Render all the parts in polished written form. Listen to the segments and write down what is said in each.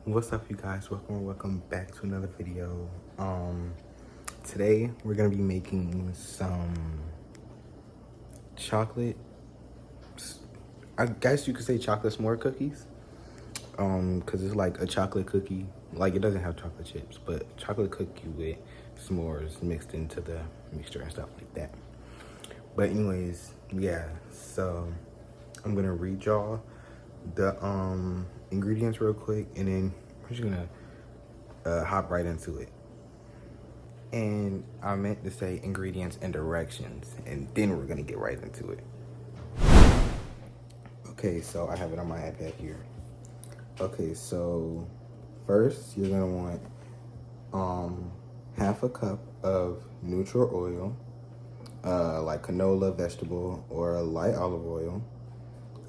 What's up, you guys? Welcome back to another video. Today we're gonna be making some chocolate, I guess you could say chocolate s'more cookies. Cause it's like a chocolate cookie. Like, it doesn't have chocolate chips, but chocolate cookie with s'mores mixed into the mixture and stuff like that. But anyways, yeah, so I'm gonna read y'all the ingredients real quick, and then we're just gonna hop right into it. And I meant to say ingredients and directions, and then we're gonna get right into it. Okay, so I have it on my iPad here. Okay, so first you're gonna want half a cup of neutral oil, like canola, vegetable, or light olive oil.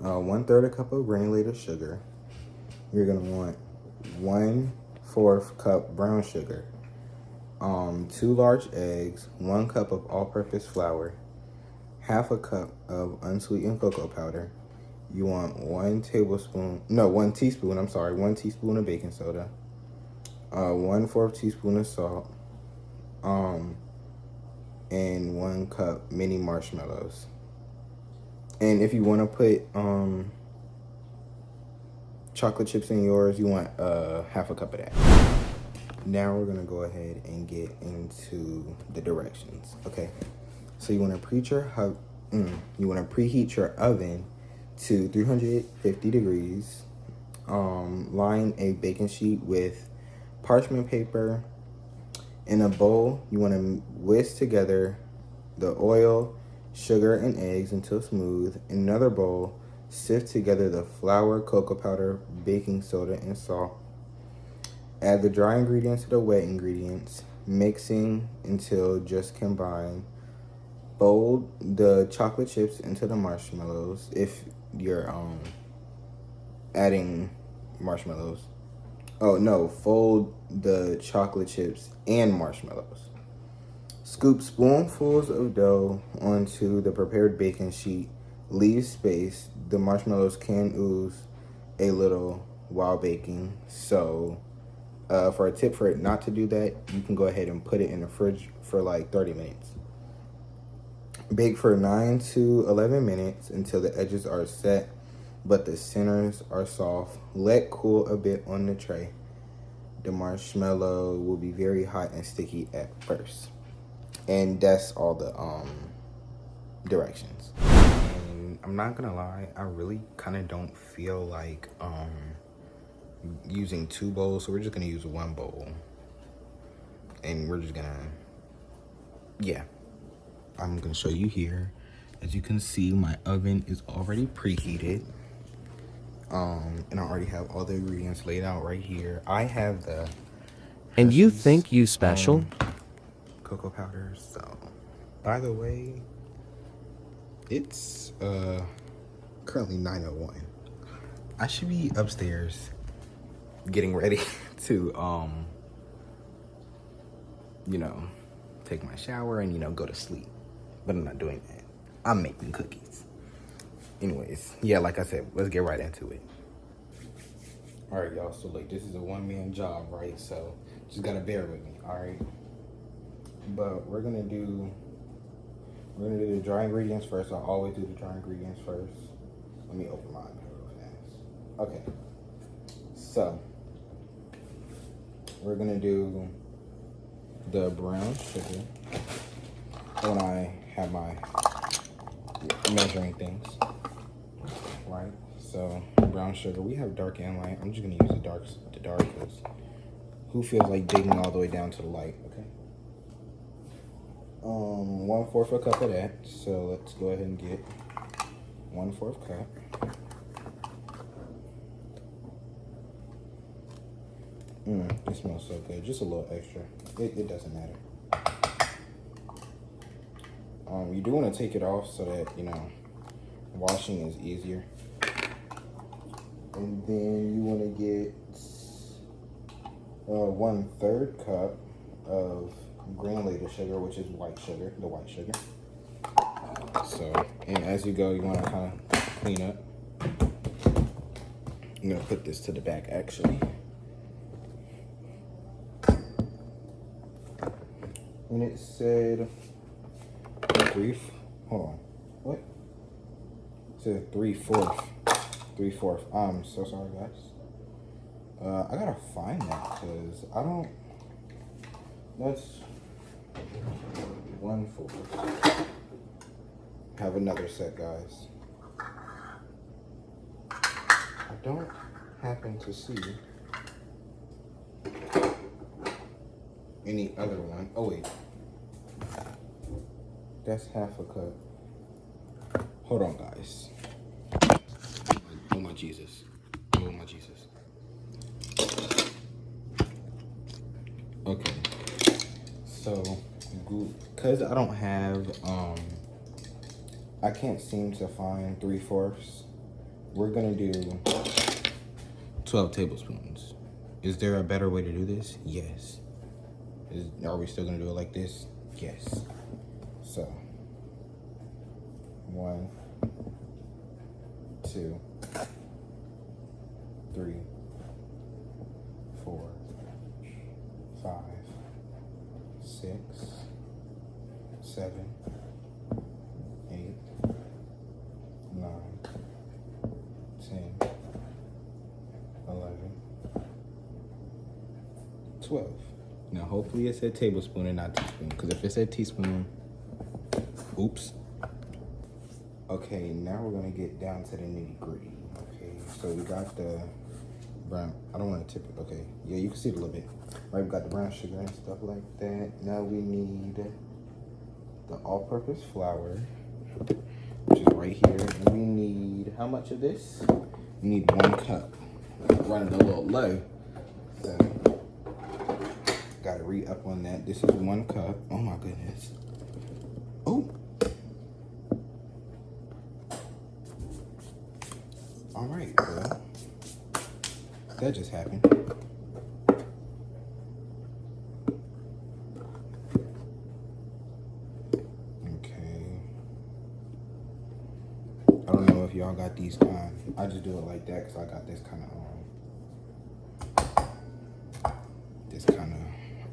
1/3 a cup of granulated sugar. You're gonna want 1/4 cup brown sugar, 2 large eggs, 1 cup of all-purpose flour, half a cup of unsweetened cocoa powder. You want 1 teaspoon of baking soda, 1/4 teaspoon of salt, and 1 cup mini marshmallows. And if you want to put chocolate chips in yours, you want half a cup of that. Now we're gonna go ahead and get into the directions. Okay, so you want to preheat your oven to 350 degrees. Line a baking sheet with parchment paper. In a bowl, you want to whisk together the oil, sugar, and eggs until smooth. In another bowl, sift together the flour, cocoa powder, baking soda, and salt. Add the dry ingredients to the wet ingredients, mixing until just combined. Fold the chocolate chips into the marshmallows if you're adding marshmallows. Oh no, fold the chocolate chips and marshmallows. Scoop spoonfuls of dough onto the prepared baking sheet. Leave space. The marshmallows can ooze a little while baking. So for a tip for it not to do that, you can go ahead and put it in the fridge for like 30 minutes. Bake for 9 to 11 minutes until the edges are set, but the centers are soft. Let cool a bit on the tray. The marshmallow will be very hot and sticky at first. And that's all the directions. And I'm not gonna lie, I really kind of don't feel like using 2 bowls, so we're just gonna use 1 bowl. And we're just gonna, yeah. I'm gonna show you here. As you can see, my oven is already preheated. And I already have all the ingredients laid out right here. I have the And you think you special? Cocoa powder. So, by the way, it's currently 9:01. I should be upstairs getting ready to take my shower and go to sleep. But I'm not doing that. I'm making cookies. Anyways, yeah, like I said, let's get right into it. All right, y'all. So, like, this is a one-man job, right? So, just gotta bear with me, all right? But we're gonna do the dry ingredients first. I always do the dry ingredients first. Let me open my iPad real fast. Okay. So, we're gonna do the brown sugar when I have my measuring things, right? So brown sugar, we have dark and light. I'm just gonna use the dark because who feels like digging all the way down to the light? Okay. 1/4 a cup of that. So let's go ahead and get 1/4 cup. It smells so good. Just a little extra. It doesn't matter. You do want to take it off so that washing is easier. And then you want to get 1/3 cup of granulated sugar, which is the white sugar. So, and as you go, you want to kind of clean up. I'm gonna put this to the back actually. And it said hold on. What? It said 3/4. 3/4. I'm so sorry, guys. I gotta find that because I don't. That's 1/4. Have another set, guys. I don't happen to see any other one. Oh wait, that's half a cup. Hold on, guys. Oh my Jesus. Oh my Jesus. Okay. So, because I don't have, I can't seem to find 3/4. We're gonna do 12 tablespoons. Is there a better way to do this? Yes. Are we still gonna do it like this? Yes. So, 1, 2, 3, 4, 5, 6, 7, 8, 9, 10, 11, 12. Now, hopefully it said tablespoon and not teaspoon, because if it said teaspoon, oops. Okay, now we're gonna get down to the nitty gritty. Okay, so we got the brown, I don't want to tip it. Okay, yeah, you can see it a little bit. Right, we got the brown sugar and stuff like that. Now we need the all-purpose flour, which is right here. And we need, how much of this? We need 1 cup. Running a little low, so gotta re-up on that. This is 1 cup. Oh my goodness. Oh. All right, well, that just happened. Okay. I don't know if y'all got these kind. I just do it like that because I got this kind of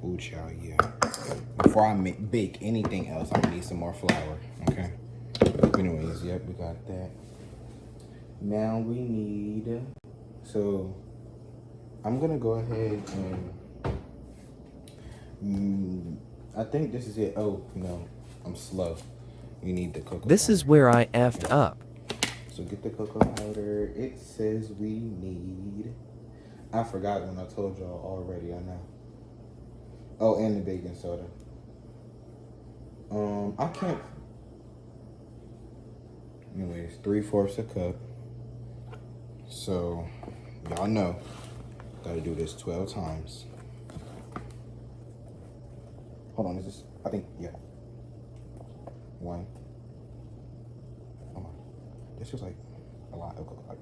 ooh child, yeah. Before I bake anything else, I need some more flour. Okay. Anyways, yep, we got that. Now we need, so I'm gonna go ahead and I think this is it. Oh no, I'm slow. We need the cocoa This powder. is where I effed up. So get the cocoa powder. It says we need, I forgot when I told y'all already, I know. Oh, and the baking soda. I can't, anyways, 3/4 a cup. So, y'all know, gotta do this 12 times. Hold on, is this, I think, yeah. 1. Oh my, this feels like a lot. Okay, like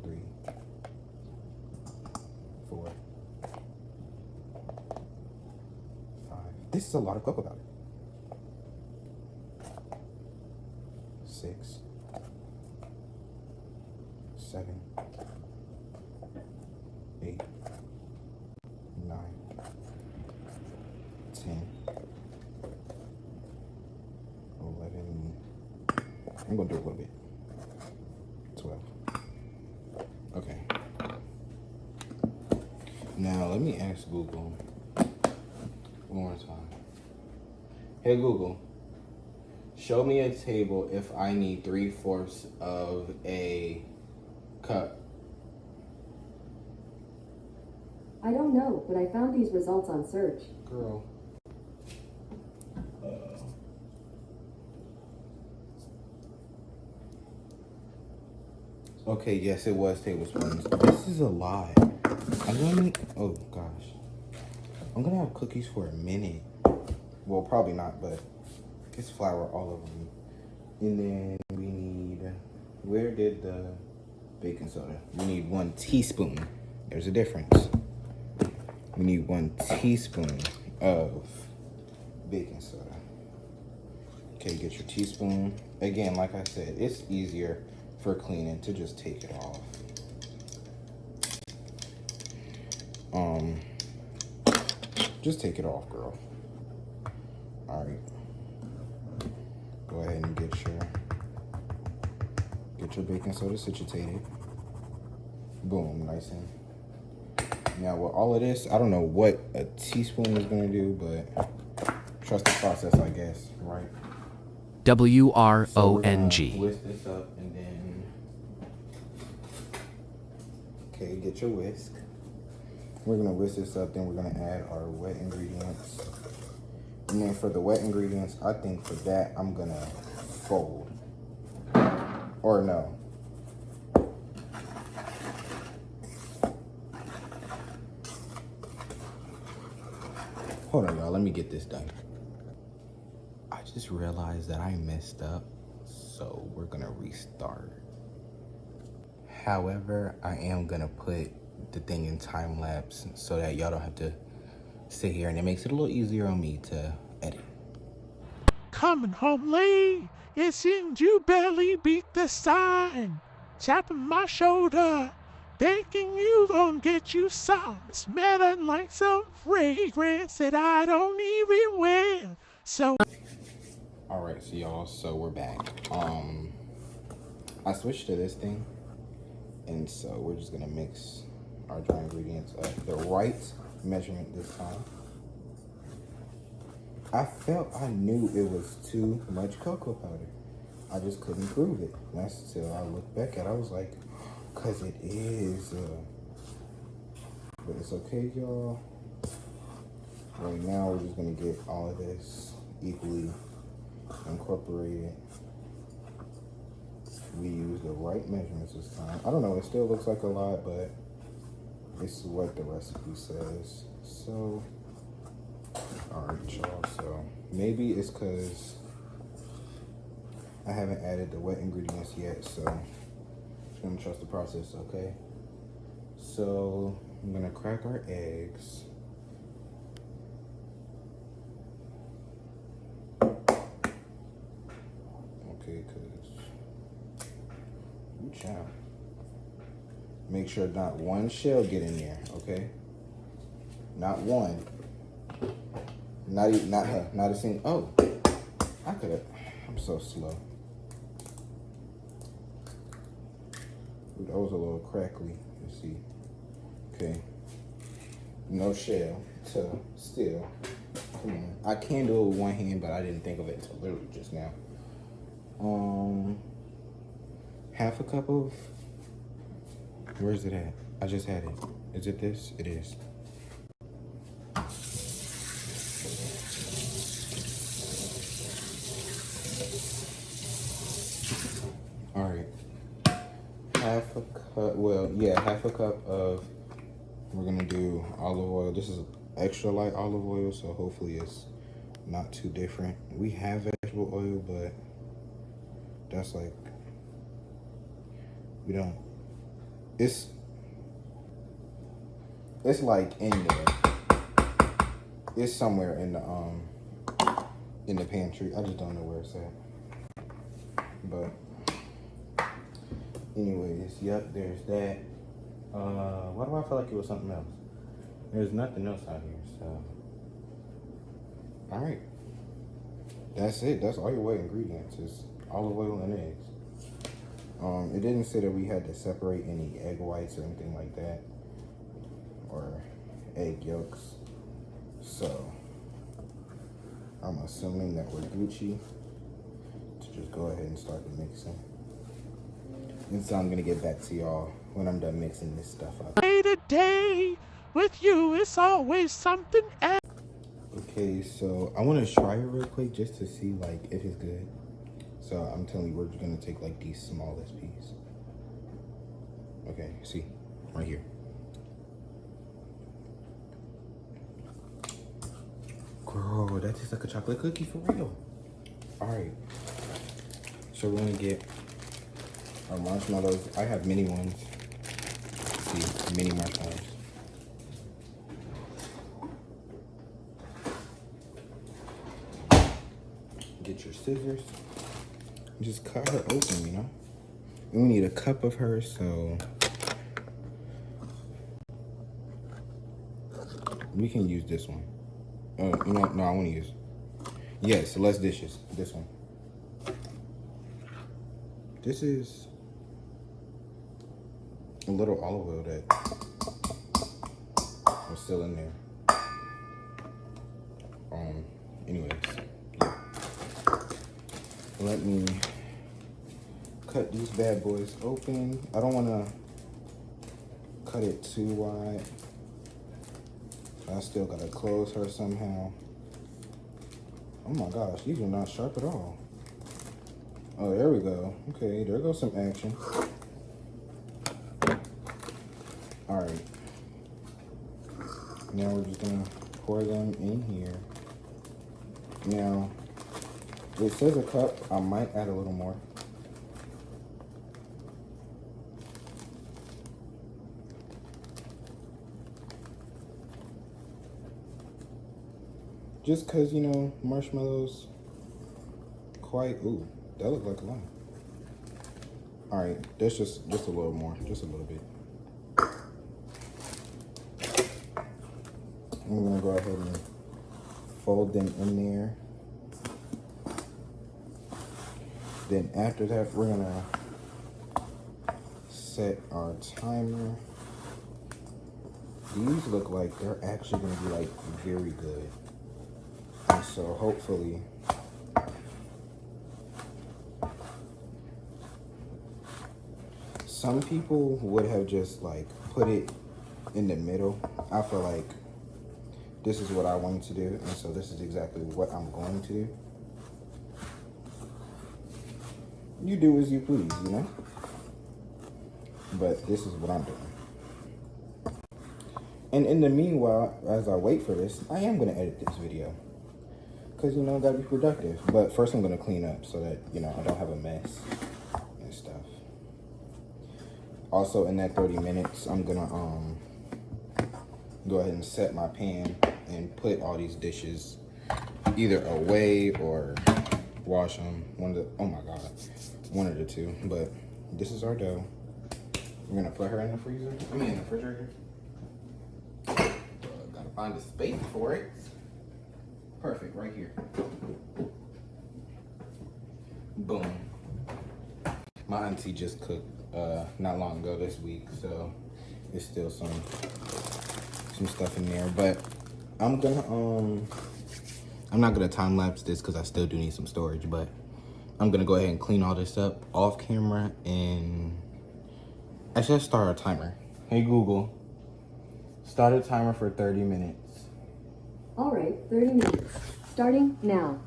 3, 4, 5. This is a lot of cocoa powder. 6, 7, 8, 9, 10, 11. I'm gonna do a little bit. 12. Okay. Now let me ask Google one more time. Hey Google, show me a table if I need 3/4 of a cup. I don't know, but I found these results on search. Girl. Okay, yes, it was tablespoons. This is a lot. I'm gonna, oh gosh. I'm gonna have cookies for a minute. Well, probably not, but it's flour all over me. And then we need, where did the baking soda? We need 1 teaspoon. There's a difference. We need 1 teaspoon of baking soda. Okay, get your teaspoon. Again, like I said, it's easier for cleaning to just take it off. Just take it off, girl. All right. Go ahead and get your baking soda situated. Boom, nice and. Now with all of this, I don't know what a teaspoon is gonna do, but trust the process, I guess, right? WRONG. So we're gonna whisk this up and then, okay, get your whisk. We're gonna whisk this up, then we're gonna add our wet ingredients. And then for the wet ingredients, I think for that, I'm gonna fold. Or no. Hold on, y'all, let me get this done. I just realized that I messed up, so we're gonna restart. However, I am gonna put the thing in time lapse so that y'all don't have to sit here, and it makes it a little easier on me to edit. Coming home late, it seems you barely beat the sign. Tapping my shoulder, thinking you gon' get you some. Smelling like some fragrance that I don't even wear. So All right, so y'all, so we're back. I switched to this thing, and so we're just gonna mix our dry ingredients at the right measurement this time. I knew it was too much cocoa powder. I just couldn't prove it. That's till I looked back at it. I was like, cause it is. But it's okay, y'all. Right now, we're just gonna get all of this equally incorporated. We use the right measurements this time. I don't know, it still looks like a lot, but it's what the recipe says. So, all right, y'all. So maybe it's because I haven't added the wet ingredients yet, so I'm just gonna trust the process, okay? So I'm gonna crack our eggs. Okay, child. Make sure not one shell get in there, okay? Not one. Not even, not her, not a single. Oh, I could have. I'm so slow. Ooh, that was a little crackly. Let's see. Okay. No shell to still. Come on. I can do it with one hand, but I didn't think of it until literally just now. Half a cup of. Where is it at? I just had it. Is it this? It is. All right. Half a cup. Well, yeah, half a cup of. We're gonna do olive oil. This is extra light olive oil, so hopefully it's not too different. We have vegetable oil, but that's like we don't. It's like in there. It's somewhere in the pantry. I just don't know where it's at. But anyways, yep, there's that. Why do I feel like it was something else? There's nothing else out here, so. All right. That's it. That's all your wet ingredients is olive oil and eggs. It didn't say that we had to separate any egg whites or anything like that, or egg yolks. So I'm assuming that we're Gucci to just go ahead and start the mixing. And so I'm gonna get back to y'all when I'm done mixing this stuff up. day to day with you, it's always something else. Okay, so I want to try it real quick just to see like if it's good. So I'm telling you, we're just gonna take like the smallest piece. Okay, see, right here. Girl, that tastes like a chocolate cookie for real. All right, so we're gonna get our marshmallows. I have mini ones. Let's see, mini marshmallows. Get your scissors. Just cut her open, you know? And we need a cup of her, so we can use this one. Oh, you know what? No, I want to use. Yes, less dishes. This one. This is a little olive oil that was still in there. Anyways, yeah. Let me cut these bad boys open. I don't want to cut it too wide. I still gotta close her somehow. Oh my gosh, these are not sharp at all. Oh, there we go. Okay, there goes some action. All right. Now we're just gonna pour them in here. Now, it says a cup. I might add a little more. Just cause, you know, marshmallows quite, ooh, that looked like a lot. All right, that's just a little more, just a little bit. I'm gonna go ahead and fold them in there. Then after that, we're gonna set our timer. These look like they're actually gonna be like very good. And so hopefully, some people would have just like put it in the middle. I feel like this is what I wanted to do, and so this is exactly what I'm going to do. You do as you please, you know? But this is what I'm doing. And in the meanwhile, as I wait for this, I am gonna edit this video. Cause you know, I gotta be productive. But first I'm gonna clean up so that, you know, I don't have a mess and stuff. Also in that 30 minutes, I'm gonna go ahead and set my pan and put all these dishes either away or wash them. Oh my God, one of the two. But this is our dough. We're gonna put her in the freezer. I mean in the refrigerator. Gotta find a space for it. Perfect, right here. Boom. My auntie just cooked not long ago this week, so there's still some stuff in there. But I'm not gonna time lapse this because I still do need some storage. But I'm gonna go ahead and clean all this up off camera, and I should start a timer. Hey Google, start a timer for 30 minutes. All right, 30 minutes. Starting now.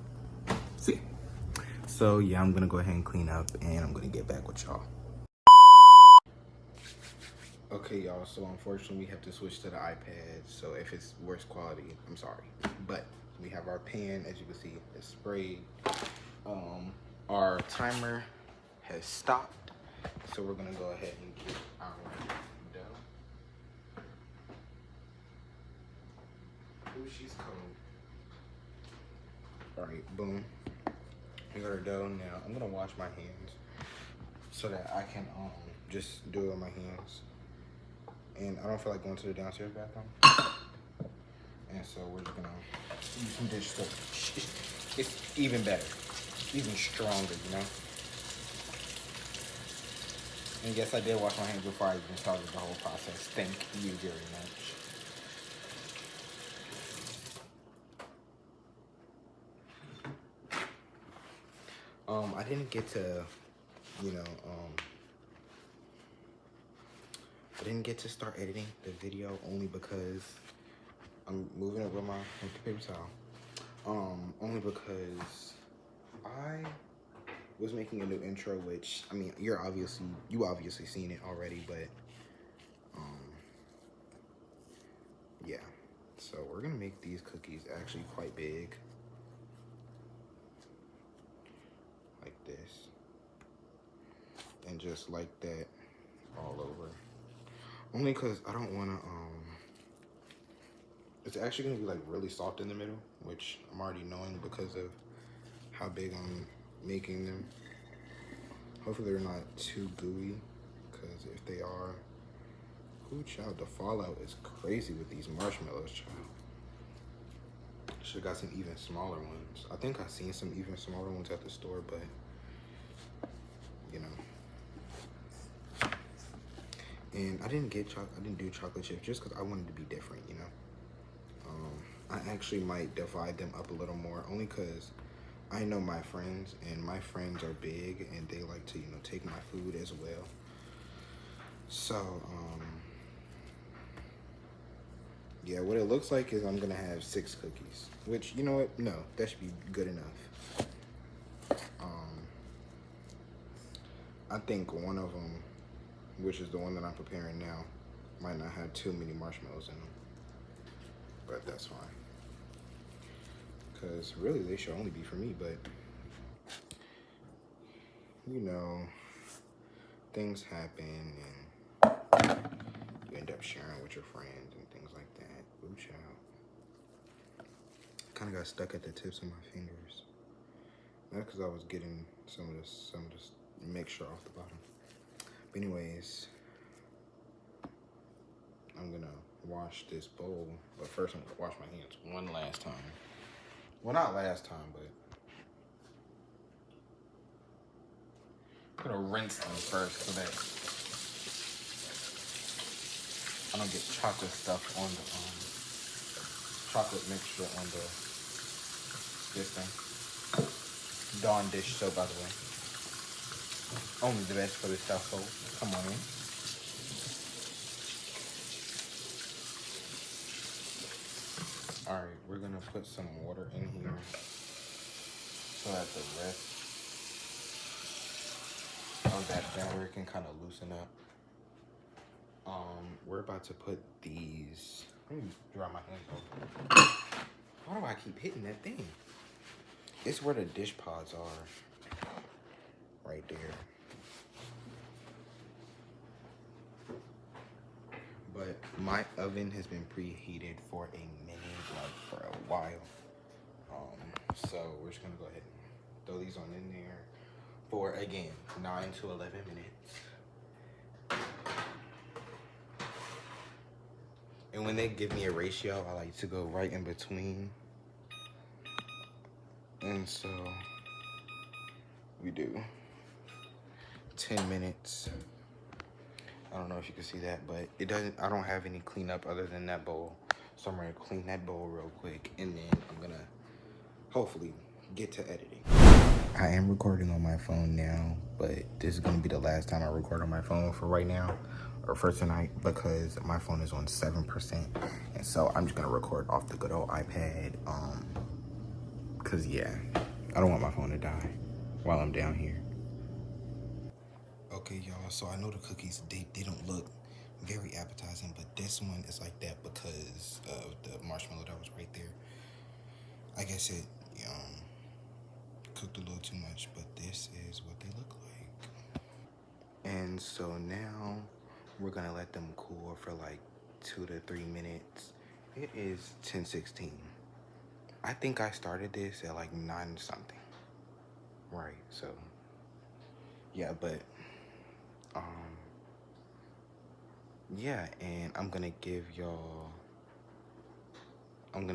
See. So yeah, I'm gonna go ahead and clean up, and I'm gonna get back with y'all. Okay, y'all, so unfortunately we have to switch to the iPad, so if it's worse quality, I'm sorry. But we have our pan, as you can see, it's sprayed. Our timer has stopped, so we're gonna go ahead and get our dough. Ooh, she's cold. All right, boom. We got our dough now. I'm gonna wash my hands so that I can just do it with my hands. And I don't feel like going to the downstairs bathroom. And so we're just gonna use some dish soap. It's even better, even stronger, you know? And yes, I did wash my hands before I even started the whole process. Thank you very much. I didn't get to, you know, I didn't get to start editing the video only because I'm moving it with the paper towel. Only because I was making a new intro, which, I mean, you obviously seen it already, but, yeah. So we're gonna make these cookies actually quite big. Like this. And just like that all over. Only because I don't want to, it's actually going to be like really soft in the middle, which I'm already knowing because of how big I'm making them. Hopefully they're not too gooey, because if they are, ooh, child, the fallout is crazy with these marshmallows, child. Should have got some even smaller ones. I think I seen some even smaller ones at the store, but you know. And I didn't do chocolate chips just because I wanted to be different, you know. I actually might divide them up a little more, only because I know my friends, and my friends are big, and they like to, you know, take my food as well. So, yeah, what it looks like is I'm gonna have 6 cookies, which, you know what? No, that should be good enough. I think one of them, which is the one that I'm preparing now, might not have too many marshmallows in them, but that's fine. Because really, they should only be for me, but you know, things happen and you end up sharing with your friends and things like that. Ooh, child. Kind of got stuck at the tips of my fingers. That's because I was getting some of this mixture off the bottom. But anyways, I'm gonna wash this bowl, but first I'm gonna wash my hands one last time. Well, not last time, but I'm gonna rinse them first so that I don't get chocolate stuff on the chocolate mixture on this thing. Dawn dish soap, by the way. Only the best for this household. Come on in. All right, we're gonna put some water in here so that the rest of that batter can kind of loosen up. We're about to put these. Let me dry my hands over. Why do I keep hitting that thing? It's where the dish pods are. Right there. But my oven has been preheated for a minute, like for a while. So we're just gonna go ahead and throw these on in there for, again, 9 to 11 minutes. And when they give me a ratio, I like to go right in between. And so we do 10 minutes. I don't know if you can see that, but it doesn't, I don't have any cleanup other than that bowl. So I'm gonna clean that bowl real quick, and then I'm gonna hopefully get to editing. I am recording on my phone now, but this is gonna be the last time I record on my phone for right now, or for tonight, because my phone is on 7%. And so I'm just gonna record off the good old iPad, cause yeah, I don't want my phone to die while I'm down here. Okay, y'all, so I know the cookies, they don't look very appetizing, but this one is like that because of the marshmallow that was right there. I guess it cooked a little too much, but this is what they look like. And so now we're gonna let them cool for like 2 to 3 minutes. It is 10:16. I think I started this at like 9 something. Right, so yeah, but yeah, and I'm gonna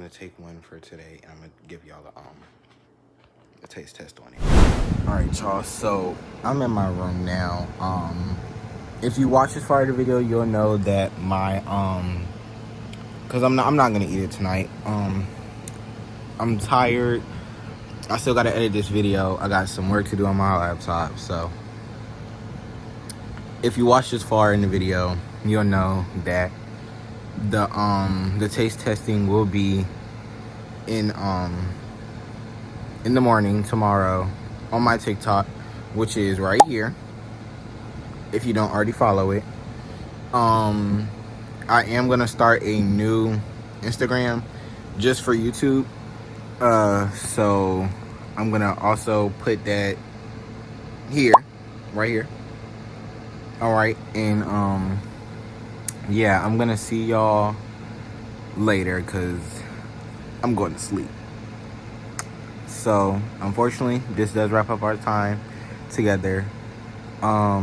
take one for today, and I'm gonna give y'all a taste test on it. All right, y'all, so I'm in my room now. If you watch this part of the video, you'll know that my because I'm not gonna eat it tonight. I'm tired. I still gotta edit this video. I got some work to do on my laptop, so if you watch this far in the video, you'll know that the taste testing will be in the morning tomorrow on my TikTok, which is right here, if you don't already follow it. I am gonna start a new Instagram just for YouTube, so I'm gonna also put that here, right here. All right, and yeah, I'm gonna see y'all later because I'm going to sleep. So unfortunately, this does wrap up our time together. I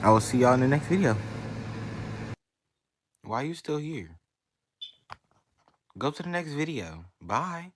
will see y'all in the next video. Why are you still here? Go to the next video. Bye.